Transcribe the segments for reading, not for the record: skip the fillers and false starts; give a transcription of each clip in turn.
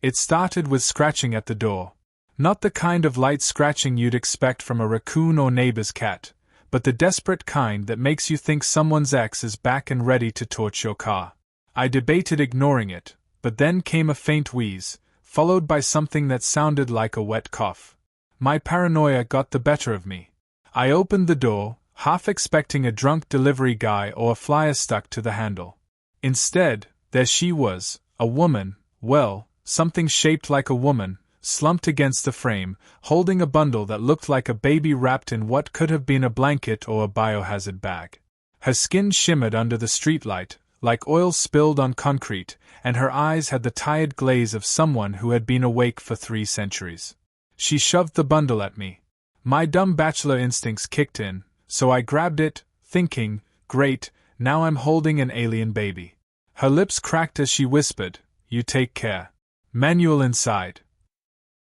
It started with scratching at the door. Not the kind of light scratching you'd expect from a raccoon or neighbor's cat, but the desperate kind that makes you think someone's ex is back and ready to torch your car. I debated ignoring it, but then came a faint wheeze, followed by something that sounded like a wet cough. My paranoia got the better of me. I opened the door, half expecting a drunk delivery guy or a flyer stuck to the handle. Instead, there she was, a woman, well, something shaped like a woman, slumped against the frame, holding a bundle that looked like a baby wrapped in what could have been a blanket or a biohazard bag. Her skin shimmered under the streetlight, like oil spilled on concrete, and her eyes had the tired glaze of someone who had been awake for 3 centuries. She shoved the bundle at me. My dumb bachelor instincts kicked in, so I grabbed it, thinking, great, now I'm holding an alien baby. Her lips cracked as she whispered, "You take care. Manual inside."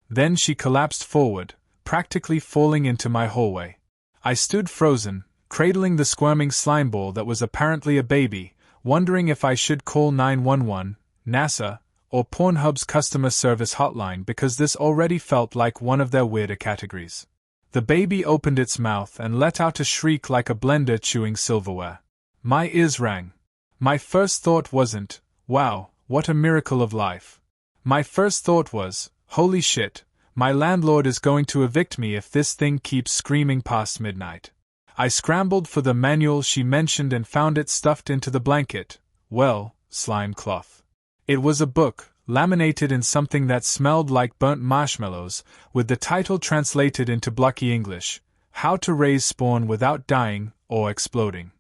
Then she collapsed forward, practically falling into my hallway. I stood frozen, cradling the squirming slimeball that was apparently a baby, wondering if I should call 911, NASA, or Pornhub's customer service hotline because this already felt like one of their weirder categories. The baby opened its mouth and let out a shriek like a blender chewing silverware. My ears rang. My first thought wasn't, wow, what a miracle of life. My first thought was, holy shit, my landlord is going to evict me if this thing keeps screaming past midnight. I scrambled for the manual she mentioned and found it stuffed into the blanket, well, slime cloth. It was a book, laminated in something that smelled like burnt marshmallows, with the title translated into blocky English, How to Raise Spawn Without Dying or Exploding.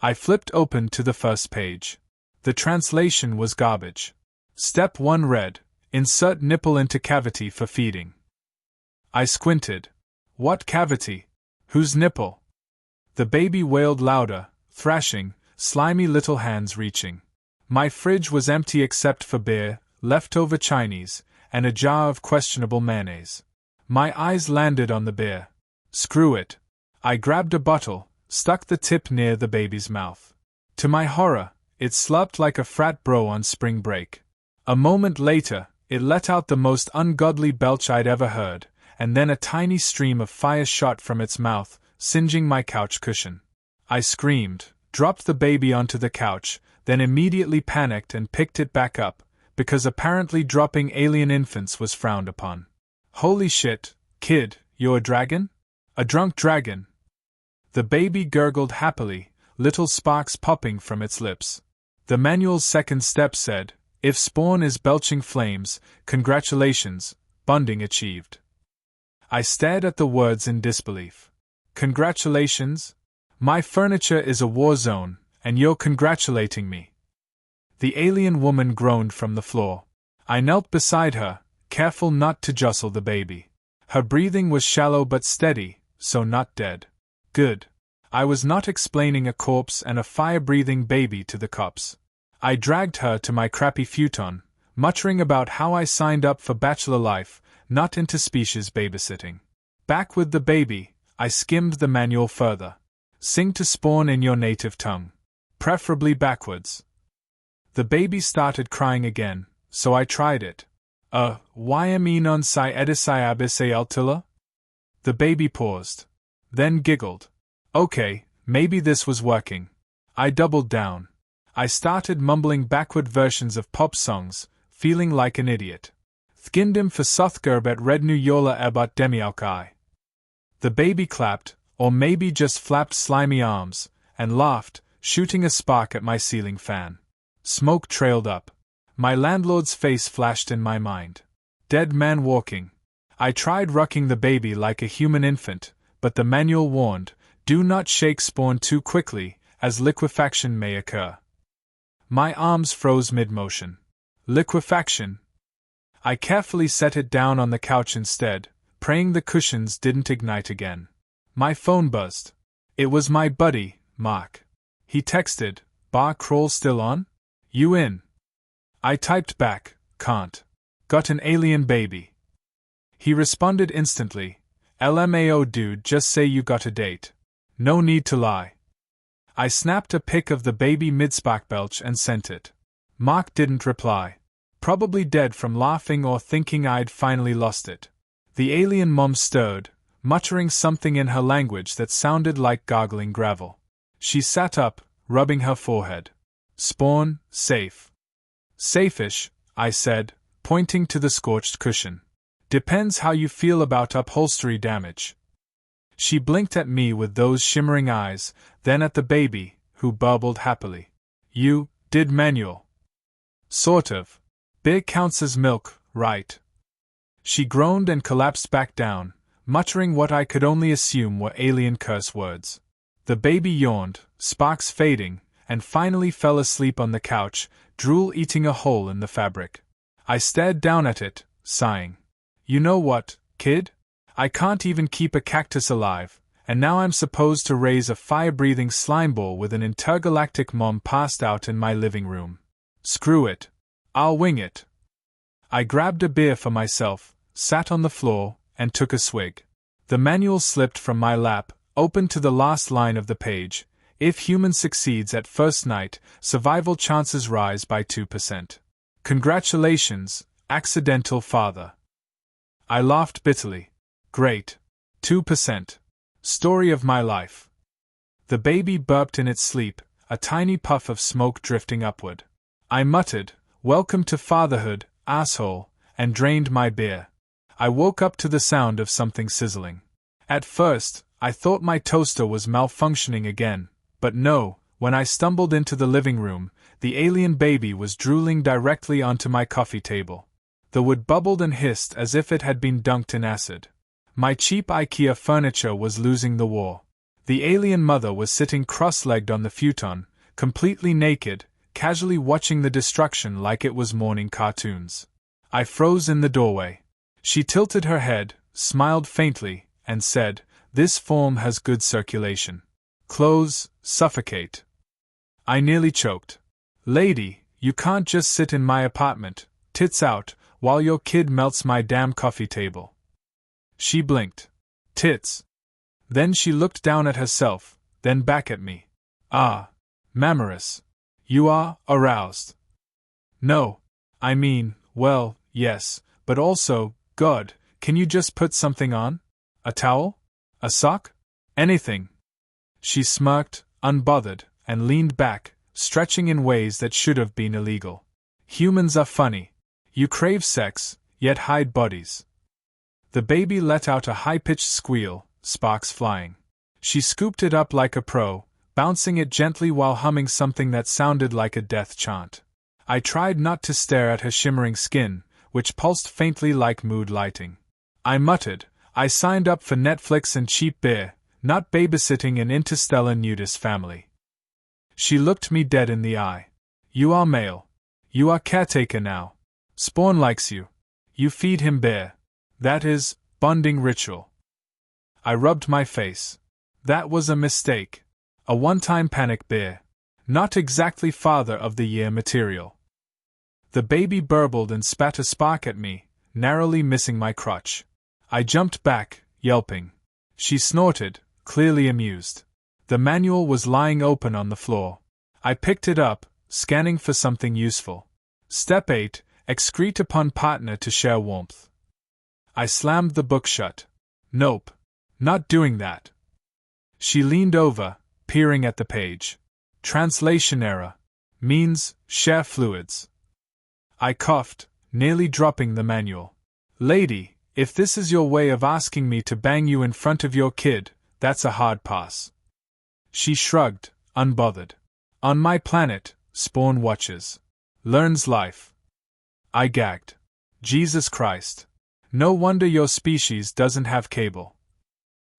I flipped open to the first page. The translation was garbage. Step 1 read, Insert nipple into cavity for feeding. I squinted. What cavity? Whose nipple? The baby wailed louder, thrashing, slimy little hands reaching. My fridge was empty except for beer, leftover Chinese, and a jar of questionable mayonnaise. My eyes landed on the beer. Screw it. I grabbed a bottle, stuck the tip near the baby's mouth. To my horror, it slurped like a frat bro on spring break. A moment later, it let out the most ungodly belch I'd ever heard, and then a tiny stream of fire shot from its mouth, singeing my couch cushion. I screamed, dropped the baby onto the couch, then immediately panicked and picked it back up, because apparently dropping alien infants was frowned upon. Holy shit, kid, you're a dragon? A drunk dragon. The baby gurgled happily, little sparks popping from its lips. The manual's second step said, if spawn is belching flames, congratulations, bonding achieved. I stared at the words in disbelief. Congratulations? My furniture is a war zone, and you're congratulating me. The alien woman groaned from the floor. I knelt beside her, careful not to jostle the baby. Her breathing was shallow but steady, so not dead. Good. I was not explaining a corpse and a fire-breathing baby to the cops. I dragged her to my crappy futon, muttering about how I signed up for bachelor life, not interspecies babysitting. Back with the baby, I skimmed the manual further. Sing to spawn in your native tongue. Preferably backwards. The baby started crying again, so I tried it. Yme non si edisai abisse altilla? The baby paused. Then giggled. Okay, maybe this was working. I doubled down. I started mumbling backward versions of pop songs, feeling like an idiot. Thgindim for Sothgerbet Rednu Yola Ebat Demiaukai. The baby clapped, or maybe just flapped slimy arms, and laughed, shooting a spark at my ceiling fan. Smoke trailed up. My landlord's face flashed in my mind. Dead man walking. I tried rocking the baby like a human infant, but the manual warned, do not shake spawn too quickly, as liquefaction may occur. My arms froze mid-motion. Liquefaction? I carefully set it down on the couch instead, praying the cushions didn't ignite again. My phone buzzed. It was my buddy, Mark. He texted, "Bar crawl still on? You in?" I typed back, "Can't. Got an alien baby." He responded instantly, "LMAO dude, just say you got a date. No need to lie." I snapped a pic of the baby mid-spark belch and sent it. Mark didn't reply. probably dead from laughing or thinking I'd finally lost it. The alien mom stirred, muttering something in her language that sounded like gargling gravel. She sat up, rubbing her forehead. Spawn, safe. Safe-ish, I said, pointing to the scorched cushion. Depends how you feel about upholstery damage. She blinked at me with those shimmering eyes, then at the baby, who burbled happily. You did manual. Sort of. Beer counts as milk, right? She groaned and collapsed back down, muttering what I could only assume were alien curse words. The baby yawned, sparks fading, and finally fell asleep on the couch, drool eating a hole in the fabric. I stared down at it, sighing. You know what, kid? I can't even keep a cactus alive, and now I'm supposed to raise a fire-breathing slimeball with an intergalactic mom passed out in my living room. Screw it. I'll wing it. I grabbed a beer for myself, sat on the floor, and took a swig. The manual slipped from my lap, opened to the last line of the page. If human succeeds at first night, survival chances rise by 2%. Congratulations, accidental father. I laughed bitterly. Great. 2%. Story of my life. The baby burped in its sleep, a tiny puff of smoke drifting upward. I muttered, "Welcome to fatherhood, asshole," and drained my beer. I woke up to the sound of something sizzling. At first, I thought my toaster was malfunctioning again, but no, when I stumbled into the living room, the alien baby was drooling directly onto my coffee table. The wood bubbled and hissed as if it had been dunked in acid. My cheap IKEA furniture was losing the war. The alien mother was sitting cross-legged on the futon, completely naked, casually watching the destruction like it was morning cartoons. I froze in the doorway. She tilted her head, smiled faintly, and said, "This form has good circulation. Clothes suffocate." I nearly choked. "Lady, you can't just sit in my apartment, tits out, while your kid melts my damn coffee table." She blinked. Tits. Then she looked down at herself, then back at me. "Ah, Mammorous. You are aroused." "No. I mean, well, yes, but also, God, can you just put something on? A towel? A sock? Anything." She smirked, unbothered, and leaned back, stretching in ways that should have been illegal. "Humans are funny. You crave sex, yet hide bodies." The baby let out a high-pitched squeal, sparks flying. She scooped it up like a pro, bouncing it gently while humming something that sounded like a death chant. I tried not to stare at her shimmering skin, which pulsed faintly like mood lighting. I muttered, "I signed up for Netflix and cheap beer, not babysitting an interstellar nudist family." She looked me dead in the eye. "You are male. You are caretaker now. Spawn likes you. You feed him beer. That is, bonding ritual." I rubbed my face. That was a mistake. A one-time panic beer. Not exactly Father of the Year material. The baby burbled and spat a spark at me, narrowly missing my crotch. I jumped back, yelping. She snorted, clearly amused. The manual was lying open on the floor. I picked it up, scanning for something useful. Step 8. Excrete upon partner to share warmth. I slammed the book shut. Nope. Not doing that. She leaned over, peering at the page. Translation error. Means, share fluids. I coughed, nearly dropping the manual. "Lady, if this is your way of asking me to bang you in front of your kid, that's a hard pass." She shrugged, unbothered. "On my planet, Spawn watches. Learns life." I gagged. Jesus Christ. No wonder your species doesn't have cable.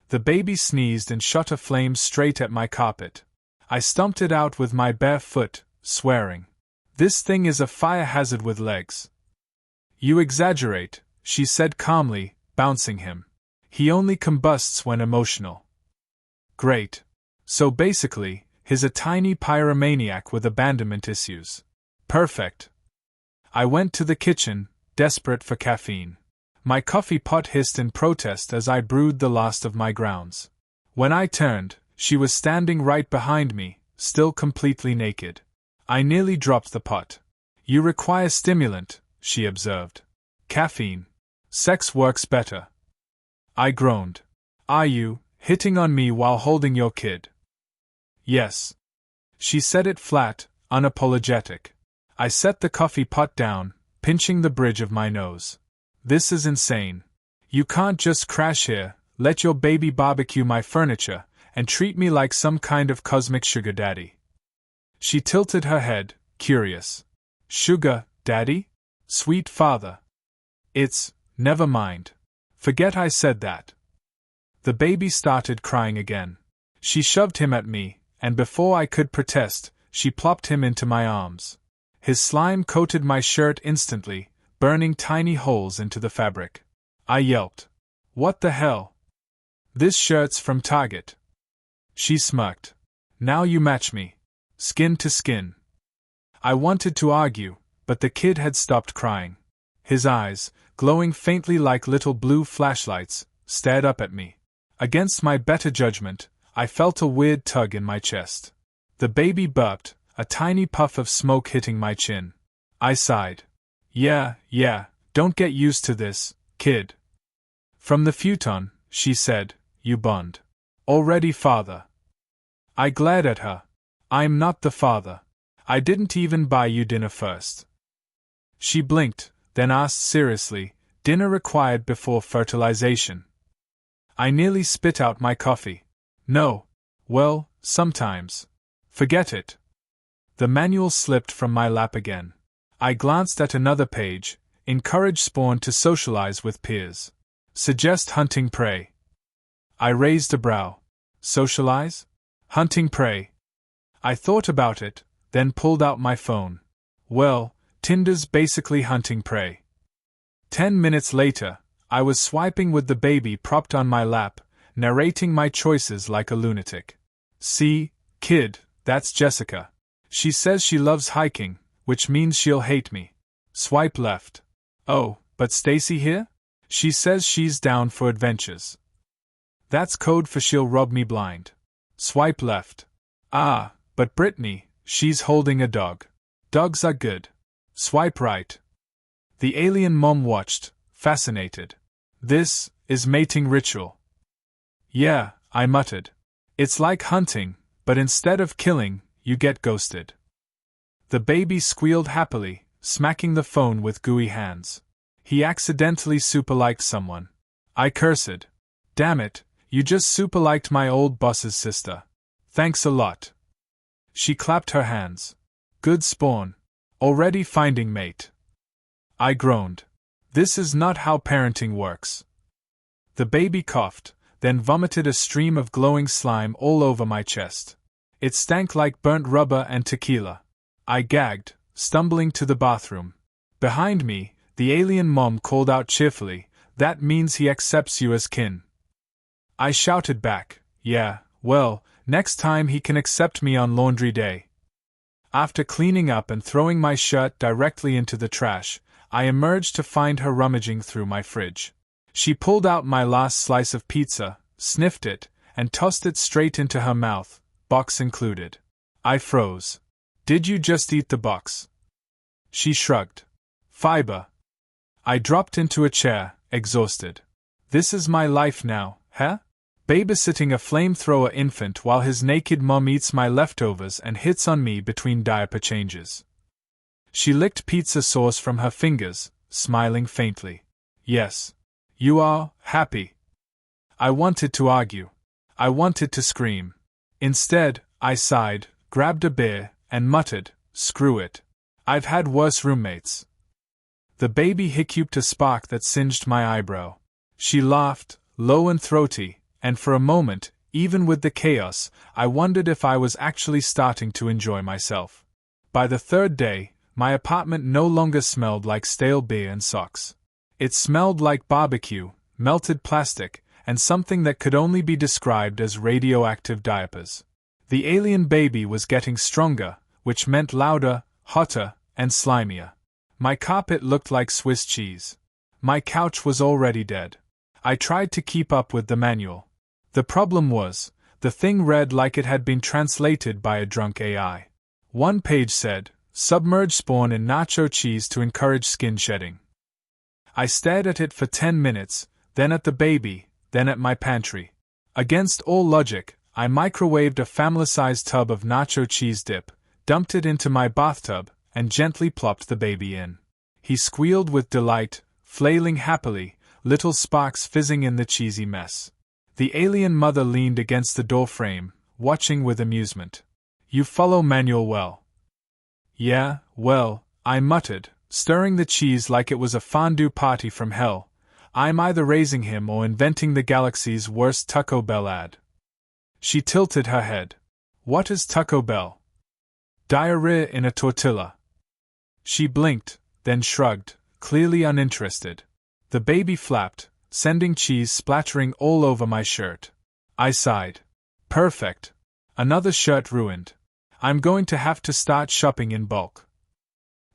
The baby sneezed and shot a flame straight at my carpet. I stomped it out with my bare foot, swearing. "This thing is a fire hazard with legs." "You exaggerate," she said calmly, bouncing him. "He only combusts when emotional." Great. So basically, he's a tiny pyromaniac with abandonment issues. Perfect. I went to the kitchen, desperate for caffeine. My coffee pot hissed in protest as I brewed the last of my grounds. When I turned, she was standing right behind me, still completely naked. I nearly dropped the pot. "You require stimulant," she observed. Caffeine. Sex works better. I groaned. Are you hitting on me while holding your kid? Yes. She said it flat, unapologetic. I set the coffee pot down, pinching the bridge of my nose. This is insane. You can't just crash here, let your baby barbecue my furniture, and treat me like some kind of cosmic sugar daddy. She tilted her head, curious. Sugar daddy? Sweet father. Never mind. Forget I said that. The baby started crying again. She shoved him at me, and before I could protest, she plopped him into my arms. His slime coated my shirt instantly, burning tiny holes into the fabric. I yelped. What the hell? This shirt's from Target. She smirked. Now you match me. Skin to skin. I wanted to argue, but the kid had stopped crying. His eyes, glowing faintly like little blue flashlights, stared up at me. Against my better judgment, I felt a weird tug in my chest. The baby burped, a tiny puff of smoke hitting my chin. I sighed. Yeah, don't get used to this, kid. From the futon, she said, you bond. Already father. I glared at her. I'm not the father. I didn't even buy you dinner first. She blinked, then asked seriously, dinner required before fertilization? I nearly spit out my coffee. No. Well, sometimes. Forget it. The manual slipped from my lap again. I glanced at another page. Encourage spawn to socialize with peers. Suggest hunting prey. I raised a brow. Socialize? Hunting prey. I thought about it, then pulled out my phone. Well, Tinder's basically hunting prey. 10 minutes later, I was swiping with the baby propped on my lap, narrating my choices like a lunatic. See, kid, that's Jessica. She says she loves hiking, which means she'll hate me. Swipe left. Oh, but Stacy here? She says she's down for adventures. That's code for she'll rob me blind. Swipe left. Ah, but Brittany, she's holding a dog. Dogs are good. Swipe right. The alien mom watched, fascinated. This is mating ritual. Yeah, I muttered. It's like hunting, but instead of killing, you get ghosted. The baby squealed happily, smacking the phone with gooey hands. He accidentally super-liked someone. I cursed. Damn it, you just super-liked my old boss's sister. Thanks a lot. She clapped her hands. Good spawn. Already finding mate. I groaned. This is not how parenting works. The baby coughed, then vomited a stream of glowing slime all over my chest. It stank like burnt rubber and tequila. I gagged, stumbling to the bathroom. Behind me, the alien mom called out cheerfully, that means he accepts you as kin. I shouted back, yeah, well, next time he can accept me on laundry day. After cleaning up and throwing my shirt directly into the trash, I emerged to find her rummaging through my fridge. She pulled out my last slice of pizza, sniffed it, and tossed it straight into her mouth, box included. I froze. Did you just eat the box? She shrugged. Fiber. I dropped into a chair, exhausted. This is my life now, huh? Babysitting a flamethrower infant while his naked mom eats my leftovers and hits on me between diaper changes. She licked pizza sauce from her fingers, smiling faintly. Yes. You are happy. I wanted to argue. I wanted to scream. Instead, I sighed, grabbed a beer, and muttered, screw it. I've had worse roommates. The baby hiccuped a spark that singed my eyebrow. She laughed, low and throaty, and for a moment, even with the chaos, I wondered if I was actually starting to enjoy myself. By the third day, my apartment no longer smelled like stale beer and socks. It smelled like barbecue, melted plastic, and something that could only be described as radioactive diapers. The alien baby was getting stronger, which meant louder, hotter, and slimier. My carpet looked like Swiss cheese. My couch was already dead. I tried to keep up with the manual. The problem was, the thing read like it had been translated by a drunk AI. One page said, submerge spawn in nacho cheese to encourage skin shedding. I stared at it for 10 minutes, then at the baby, then at my pantry. Against all logic, I microwaved a family-sized tub of nacho cheese dip, dumped it into my bathtub, and gently plopped the baby in. He squealed with delight, flailing happily, little sparks fizzing in the cheesy mess. The alien mother leaned against the door frame, watching with amusement. "You follow manual well." "Yeah, well," I muttered, stirring the cheese like it was a fondue party from hell. "I'm either raising him or inventing the galaxy's worst Taco Bell ad." She tilted her head. "What is Taco Bell?" "Diarrhea in a tortilla." She blinked, then shrugged, clearly uninterested. The baby flapped, sending cheese splattering all over my shirt. I sighed. Perfect. Another shirt ruined. I'm going to have to start shopping in bulk.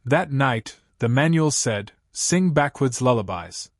That night, the manual said, "Sing backwards lullabies."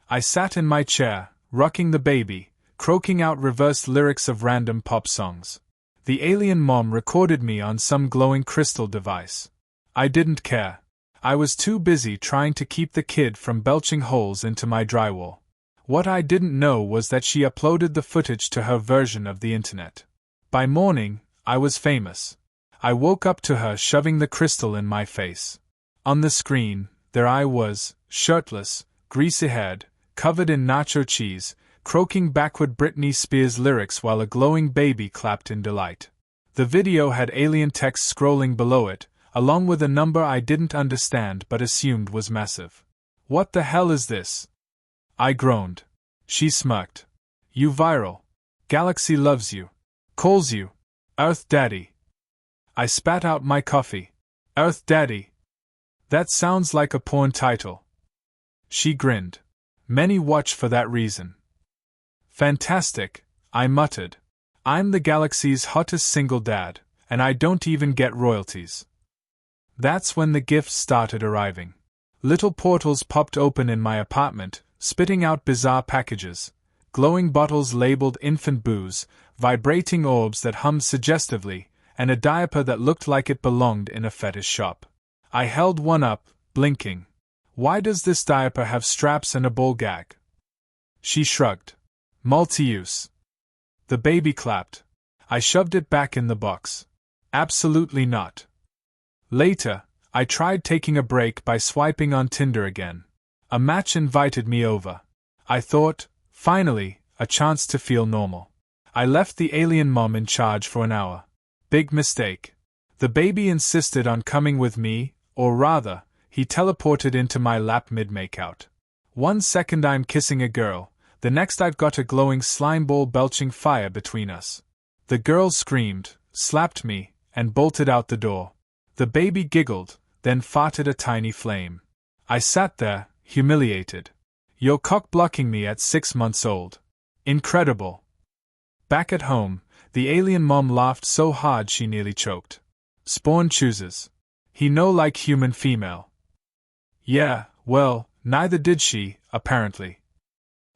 I sat in my chair, rocking the baby, croaking out reversed lyrics of random pop songs. The alien mom recorded me on some glowing crystal device. I didn't care. I was too busy trying to keep the kid from belching holes into my drywall. What I didn't know was that she uploaded the footage to her version of the internet. By morning, I was famous. I woke up to her shoving the crystal in my face. On the screen, there I was, shirtless, greasy-haired, covered in nacho cheese, croaking backward Britney Spears lyrics while a glowing baby clapped in delight. The video had alien text scrolling below it, along with a number I didn't understand but assumed was massive. "What the hell is this?" I groaned. She smirked. "You viral. Galaxy loves you. Calls you Earth Daddy." I spat out my coffee. "Earth Daddy? That sounds like a porn title." She grinned. "Many watch for that reason." "Fantastic," I muttered. "I'm the galaxy's hottest single dad, and I don't even get royalties." That's when the gifts started arriving. Little portals popped open in my apartment, spitting out bizarre packages, glowing bottles labeled infant booze, vibrating orbs that hummed suggestively, and a diaper that looked like it belonged in a fetish shop. I held one up, blinking. "Why does this diaper have straps and a ball gag?" She shrugged. "Multi-use." The baby clapped. I shoved it back in the box. "Absolutely not." Later, I tried taking a break by swiping on Tinder again. A match invited me over. I thought, finally, a chance to feel normal. I left the alien mom in charge for an hour. Big mistake. The baby insisted on coming with me, or rather, he teleported into my lap mid-makeout. 1 second I'm kissing a girl, the next I've got a glowing slime ball belching fire between us. The girl screamed, slapped me, and bolted out the door. The baby giggled, then farted a tiny flame. I sat there, humiliated. "You're cock-blocking me at 6 months old. Incredible." Back at home, the alien mom laughed so hard she nearly choked. "Spawn chooses. He no like human female." Yeah, well, neither did she, apparently.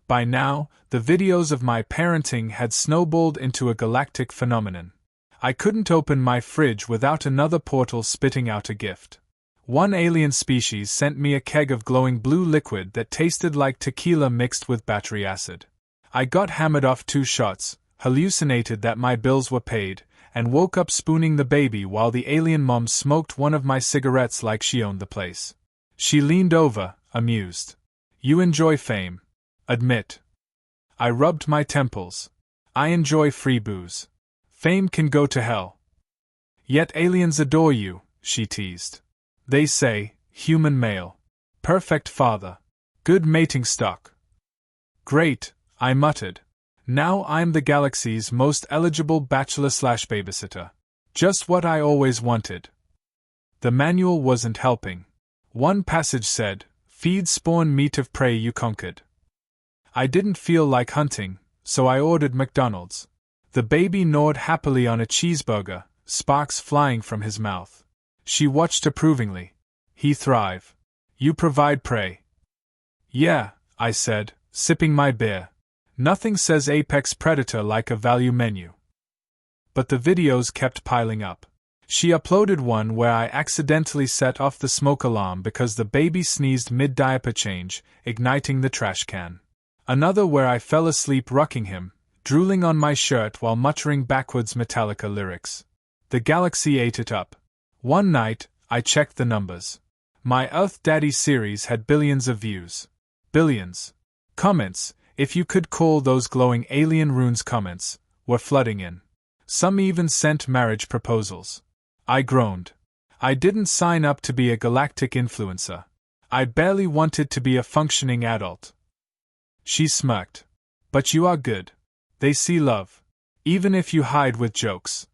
By now, the videos of my parenting had snowballed into a galactic phenomenon. I couldn't open my fridge without another portal spitting out a gift. One alien species sent me a keg of glowing blue liquid that tasted like tequila mixed with battery acid. I got hammered off 2 shots, hallucinated that my bills were paid, and woke up spooning the baby while the alien mom smoked one of my cigarettes like she owned the place. She leaned over, amused. "You enjoy fame. Admit." I rubbed my temples. "I enjoy free booze. Fame can go to hell." "Yet aliens adore you," she teased. "They say, human male. Perfect father. Good mating stock." "Great," I muttered. "Now I'm the galaxy's most eligible bachelor/babysitter. Just what I always wanted." The manual wasn't helping. One passage said, "Feed spawn meat of prey you conquered." I didn't feel like hunting, so I ordered McDonald's. The baby gnawed happily on a cheeseburger, sparks flying from his mouth. She watched approvingly. "He thrive. You provide prey." "Yeah," I said, sipping my beer. "Nothing says apex predator like a value menu." But the videos kept piling up. She uploaded one where I accidentally set off the smoke alarm because the baby sneezed mid-diaper change, igniting the trash can. Another where I fell asleep rocking him, drooling on my shirt while muttering backwards Metallica lyrics. The galaxy ate it up. One night, I checked the numbers. My Earth Daddy series had billions of views. Billions. Comments, if you could call those glowing alien runes comments, were flooding in. Some even sent marriage proposals. I groaned. I didn't sign up to be a galactic influencer. I barely wanted to be a functioning adult. She smirked. But you are good. They see love. Even if you hide with jokes.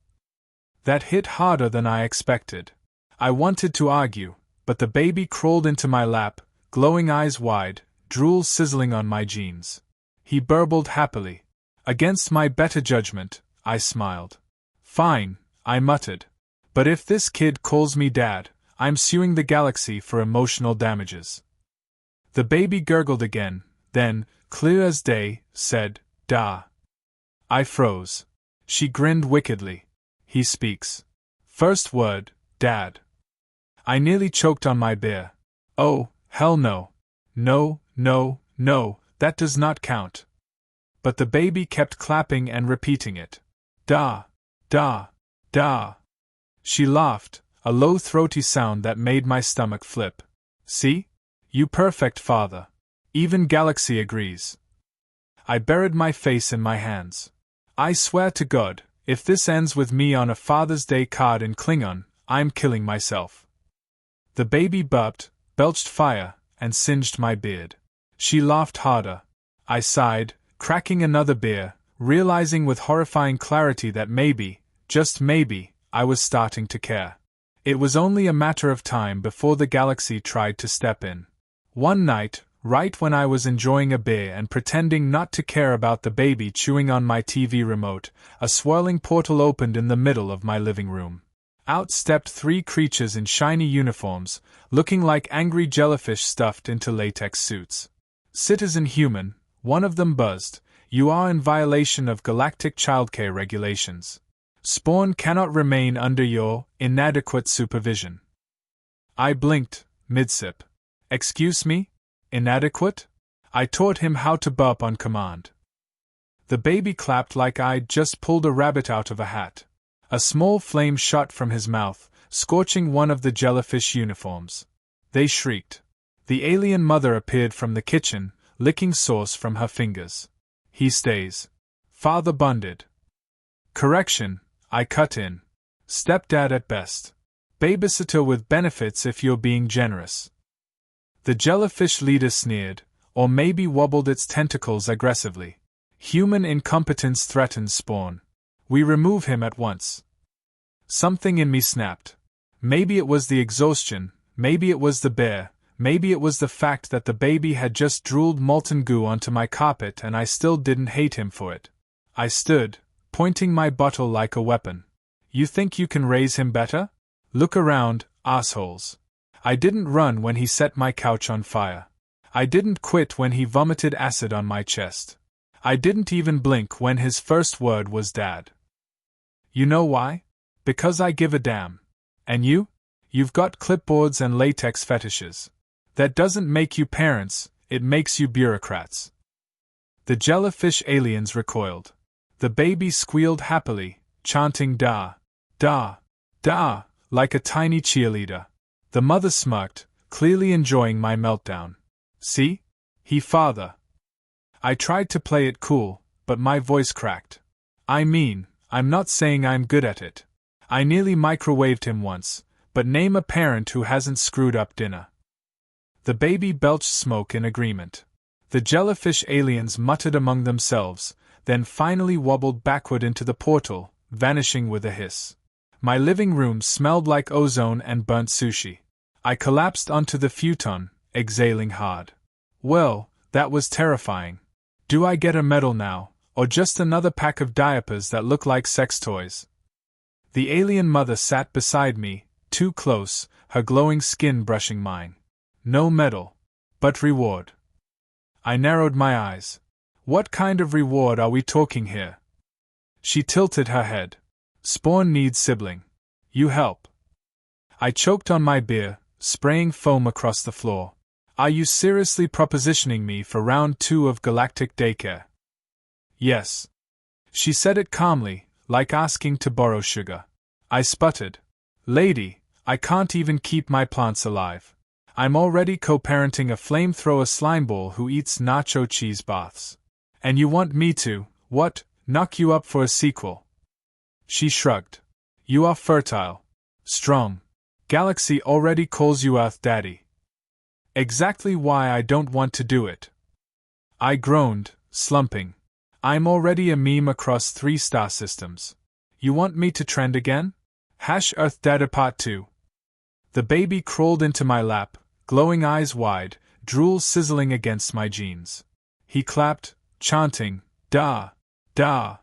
That hit harder than I expected. I wanted to argue, but the baby crawled into my lap, glowing eyes wide, drool sizzling on my jeans. He burbled happily. Against my better judgment, I smiled. Fine, I muttered. But if this kid calls me dad, I'm suing the galaxy for emotional damages. The baby gurgled again, then, clear as day, said, "Da." I froze. She grinned wickedly. He speaks. First word, dad. I nearly choked on my beer. Oh, hell no. No, no, no, that does not count. But the baby kept clapping and repeating it. Da, da, da. She laughed, a low throaty sound that made my stomach flip. See? You perfect father. Even Galaxy agrees. I buried my face in my hands. I swear to God, if this ends with me on a Father's Day card in Klingon, I'm killing myself. The baby burped, belched fire, and singed my beard. She laughed harder. I sighed, cracking another beer, realizing with horrifying clarity that maybe, just maybe, I was starting to care. It was only a matter of time before the galaxy tried to step in. One night, right when I was enjoying a beer and pretending not to care about the baby chewing on my TV remote, a swirling portal opened in the middle of my living room. Out stepped 3 creatures in shiny uniforms, looking like angry jellyfish stuffed into latex suits. "Citizen human," one of them buzzed, "you are in violation of galactic childcare regulations. Spawn cannot remain under your inadequate supervision." I blinked, mid-sip. Excuse me? Inadequate? I taught him how to burp on command. The baby clapped like I'd just pulled a rabbit out of a hat. A small flame shot from his mouth, scorching one of the jellyfish uniforms. They shrieked. The alien mother appeared from the kitchen, licking sauce from her fingers. "He stays." Father bunded. "Correction," I cut in. "Stepdad at best. Babysitter with benefits if you're being generous." The jellyfish leader sneered, or maybe wobbled its tentacles aggressively. "Human incompetence threatens Spawn. We remove him at once." Something in me snapped. Maybe it was the exhaustion, maybe it was the bear, maybe it was the fact that the baby had just drooled molten goo onto my carpet and I still didn't hate him for it. I stood, pointing my bottle like a weapon. "You think you can raise him better? Look around, assholes." I didn't run when he set my couch on fire. I didn't quit when he vomited acid on my chest. I didn't even blink when his first word was dad. You know why? Because I give a damn. And you? You've got clipboards and latex fetishes. That doesn't make you parents, it makes you bureaucrats. The jellyfish aliens recoiled. The baby squealed happily, chanting da, da, da, like a tiny cheerleader. The mother smirked, clearly enjoying my meltdown. "See? He father." I tried to play it cool, but my voice cracked. "I mean, I'm not saying I'm good at it. I nearly microwaved him once, but name a parent who hasn't screwed up dinner." The baby belched smoke in agreement. The jellyfish aliens muttered among themselves, then finally wobbled backward into the portal, vanishing with a hiss. My living room smelled like ozone and burnt sushi. I collapsed onto the futon, exhaling hard. Well, that was terrifying. Do I get a medal now, or just another pack of diapers that look like sex toys? The alien mother sat beside me, too close, her glowing skin brushing mine. No medal. But reward. I narrowed my eyes. What kind of reward are we talking here? She tilted her head. "Spawn needs sibling. You help. I choked on my beer, spraying foam across the floor. Are you seriously propositioning me for round 2 of galactic daycare? Yes. She said it calmly, like asking to borrow sugar. I sputtered. Lady, I can't even keep my plants alive. I'm already co-parenting a flamethrower slimeball who eats nacho cheese baths. And you want me to, what, knock you up for a sequel? She shrugged. You are fertile. Strong. Galaxy already calls you Earth Daddy. Exactly why I don't want to do it. I groaned, slumping. I'm already a meme across 3 star systems. You want me to trend again? Earth Data Part 2. The baby crawled into my lap, glowing eyes wide, drool sizzling against my jeans. He clapped, chanting, "Da! Da!"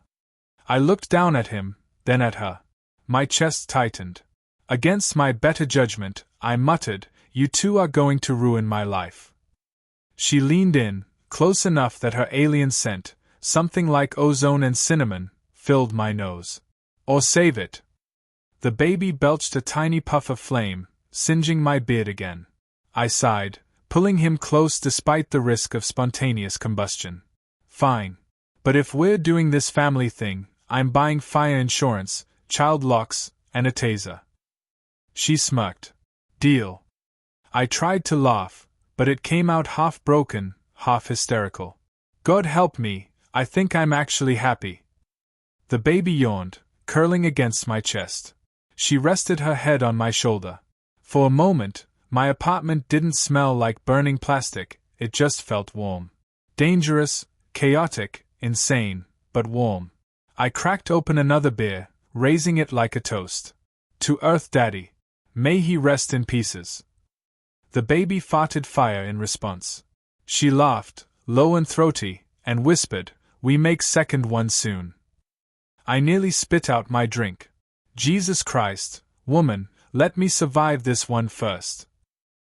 I looked down at him, then at her. My chest tightened. Against my better judgment, I muttered, "You two are going to ruin my life." She leaned in, close enough that her alien scent, something like ozone and cinnamon, filled my nose. Or save it. The baby belched a tiny puff of flame, singeing my beard again. I sighed, pulling him close despite the risk of spontaneous combustion. Fine. But if we're doing this family thing, I'm buying fire insurance, child locks, and a taser. She smirked. Deal. I tried to laugh, but it came out half broken, half hysterical. God help me, I think I'm actually happy. The baby yawned, curling against my chest. She rested her head on my shoulder. For a moment, my apartment didn't smell like burning plastic, it just felt warm. Dangerous, chaotic, insane, but warm. I cracked open another beer, raising it like a toast. To Earth Daddy. May he rest in pieces. The baby farted fire in response. She laughed, low and throaty, and whispered, "We make second one soon." I nearly spit out my drink. Jesus Christ, woman, let me survive this one first.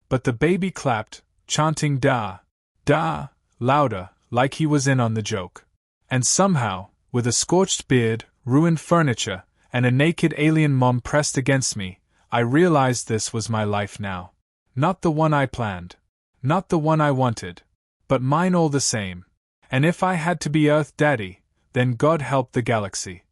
But the baby clapped, chanting "Da! Da!" louder, like he was in on the joke. And somehow, with a scorched beard, ruined furniture, and a naked alien mom pressed against me, I realized this was my life now. Not the one I planned. Not the one I wanted. But mine all the same. And if I had to be Earth Daddy, then God help the galaxy.